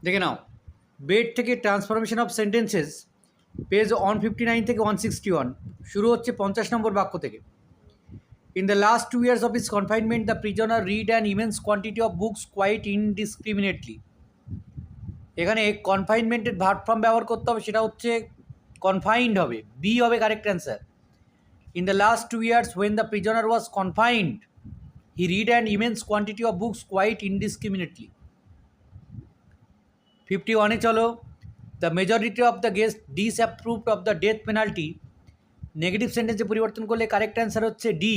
দেখে নাও, বেড থেকে transformation of sentences, page 159 থেকে 161, শুরু হচ্ছে 50 নম্বর বাক্য থেকে। In the last 2 years of his confinement, the prisoner read an immense quantity of books quite indiscriminately. এখানে কনফাইনমেন্টের ভার্ব ফর্ম ব্যবহার করতে হবে, সেটা হচ্ছে কনফাইন্ড হবে, বি হবে correct answer. In the last 2 years when the prisoner was confined, he read an immense quantity of books quite indiscriminately. 51 চলো, the majority of the guest disapproved of the death penalty. Negative সেন্টেন্সে পরিবর্তন করলে correct answer হচ্ছে D,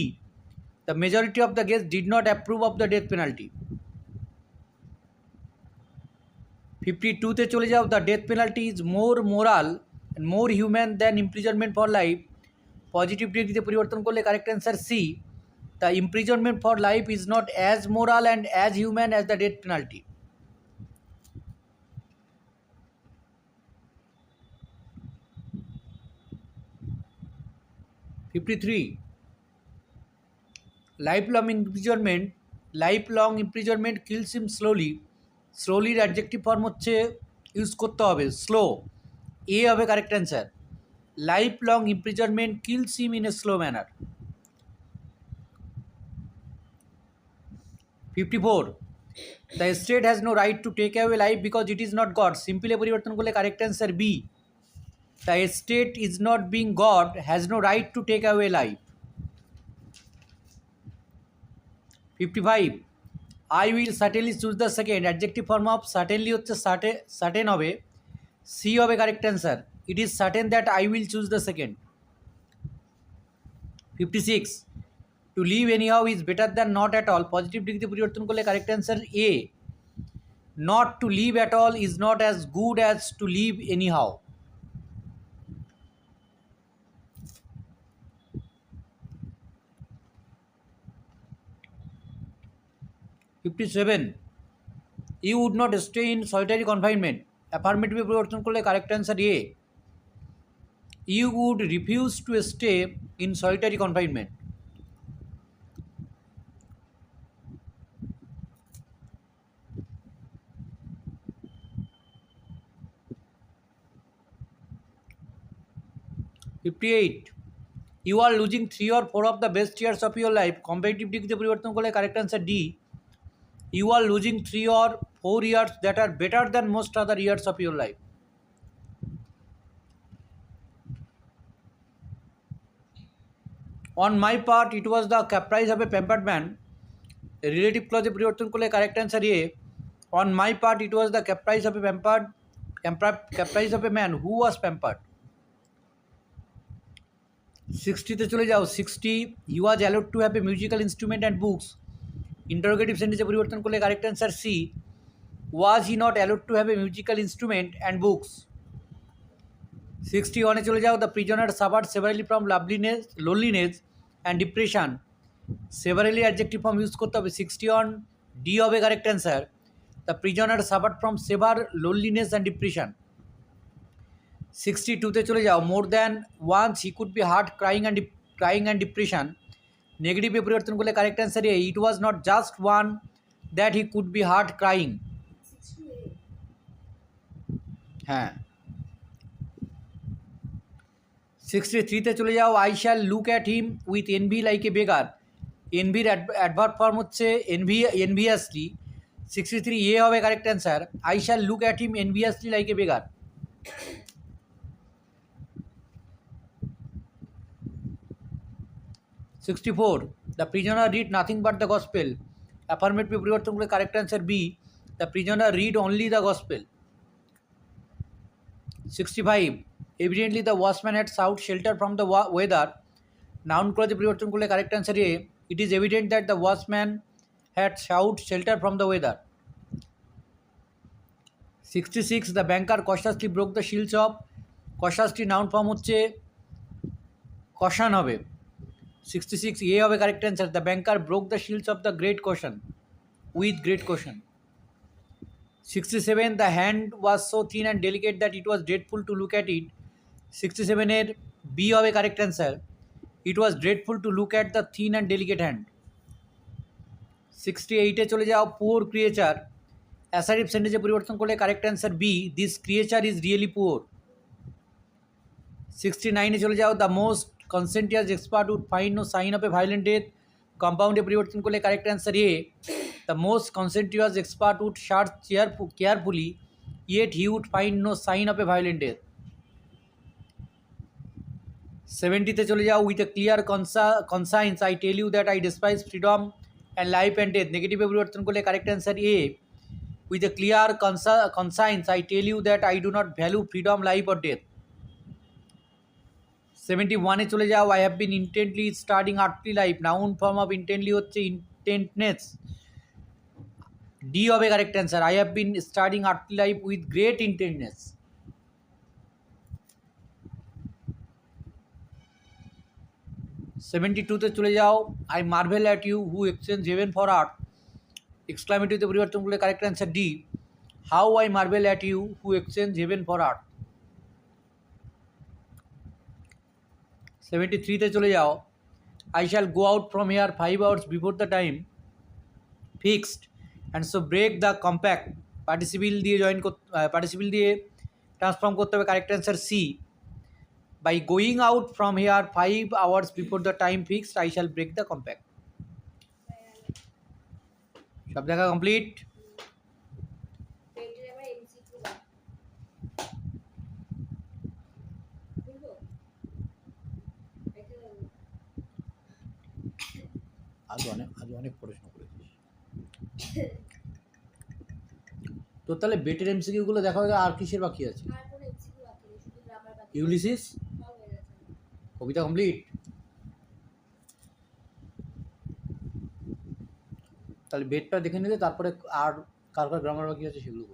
the majority of the guest did not approve of the death penalty. 52 চলে যাও, the death penalty is more moral and more human than imprisonment for life. Positive ডিগ্রিতে পরিবর্তন করলে correct answer C, the imprisonment for life is not as moral and as human as the death penalty. 53, life long imprisonment kills him slowly. স্লোলির adjective form হচ্ছে use করতে হবে slow, A হবে correct answer. Life long imprisonment kills him in a slow manner. 54, the state has no right to take away life because it is not God. সিম্পলে পরিবর্তন করলে correct answer B, the state is not being God has no right to take away life. 55, I will certainly choose the second. Adjective form of certainly হচ্ছে certain হবে, C হবে correct answer. It is certain that I will choose the second. 56, to live anyhow is better than not at all. Positive ডিগ্রিতে পরিবর্তন করলে correct answer A, not to live at all is not as good as to live anyhow. 57, you would not stay in solitary confinement. অ্যাফার্মেটিভে পরিবর্তন করলে correct answer A, you would refuse to stay in solitary confinement. 58, you are losing 3 or 4 of the best years of your life. Comparative ডিগ্রিতে পরিবর্তন করলে correct answer D, you are losing 3 or 4 years that are better than most other years of your life. On my part it was the caprice of a pampered man. Relative ক্লজে পরিবর্তন করলে correct answer A, on my part it was the caprice of a man who was pampered. 60 চলে যাও, 60, he was allowed to have a musical instrument and books. Interrogative সেন্টেন্সে পরিবর্তন করলে correct answer C, was he not allowed to have a musical instrument and books. 61 চলে যাও, the prisoner suffered severally from loneliness and depression. Severally adjective form use করতে হবে। 61, D হবে correct answer, the prisoner suffered from severe loneliness and depression. 62 চলে যাও, more than once he could be heard crying and depression. নেগেটিভে পরিবর্তন করলে correct answer A, it was not just one that he could be heard crying. হ্যাঁ। 63 চলে যাও, I shall look at him with envy like a beggar. এনভির adverb form হচ্ছে enviously. 63, A হবে correct answer, I shall look at him enviously like a beggar. 64, the prisoner read nothing but the gospel. Affirmative পরিবর্তন করলে correct answer B, the prisoner read only the gospel. 65, evidently the watchman had sought shelter from the weather. Noun ক্লজে পরিবর্তন করলে correct answer A, it is evident that the watchman had sought shelter from the weather. 66, the banker cautiously broke the seals off. Cautiously noun form হচ্ছে caution হবে। 66, A হবে correct answer, the banker broke the seals of the great caution with great caution. 67, the hand was so thin and delicate that it was dreadful to look at it. 67 B হবে correct answer, it was dreadful to look at the thin and delicate hand. 68 চলে যাও, poor creature, assertive সেন্টেন্সে পরিবর্তন করলে correct answer B, this creature is really poor. 69-এ চলে যাও, the most conscientious expert would find no sign of a violent death. কম্পাউন্ডে পরিবর্তন করলে correct answer A, the most conscientious expert would search carefully yet he would find no sign of a violent death. 70-তে চলে যাও, with a clear conscience I tell you that I despise freedom and life and death. নেগেটিভে পরিবর্তন করলে correct answer A, with a clear conscience I tell you that I do not value freedom, life or death. 71-এ চলে যাও, I have been intently studying earthly life. Noun form of intently হচ্ছে intentness, D হবে correct answer. I have been studying earthly life with great ইন্টেন্টনেস। 72-তে চলে যাও, I marvel at you who exchange heaven for earth. এক্সক্লামেটিভতে পরিবর্তন করলে correct answer D, how I marvel at you who exchange heaven for earth. 73-তে চলে যাও, I shall go out from here 5 hours before the time fixed and so break the compact. Participle দিয়ে transform করতে হবে, correct answer C, by going out from here 5 hours before the time fixed I shall break the compact. সব দেখা complete. আজ অনেক পড়াশোনা করেছিস তো, তাহলে বেটের এমসিকিউগুলো দেখা হয়ে আর কিসের বাকি আছে? ইউলিসিস কবিতা কমপ্লিট। তাহলে বেটটা দেখে নিলে তারপরে আর কার কার গ্রামার বাকি আছে সেগুলো।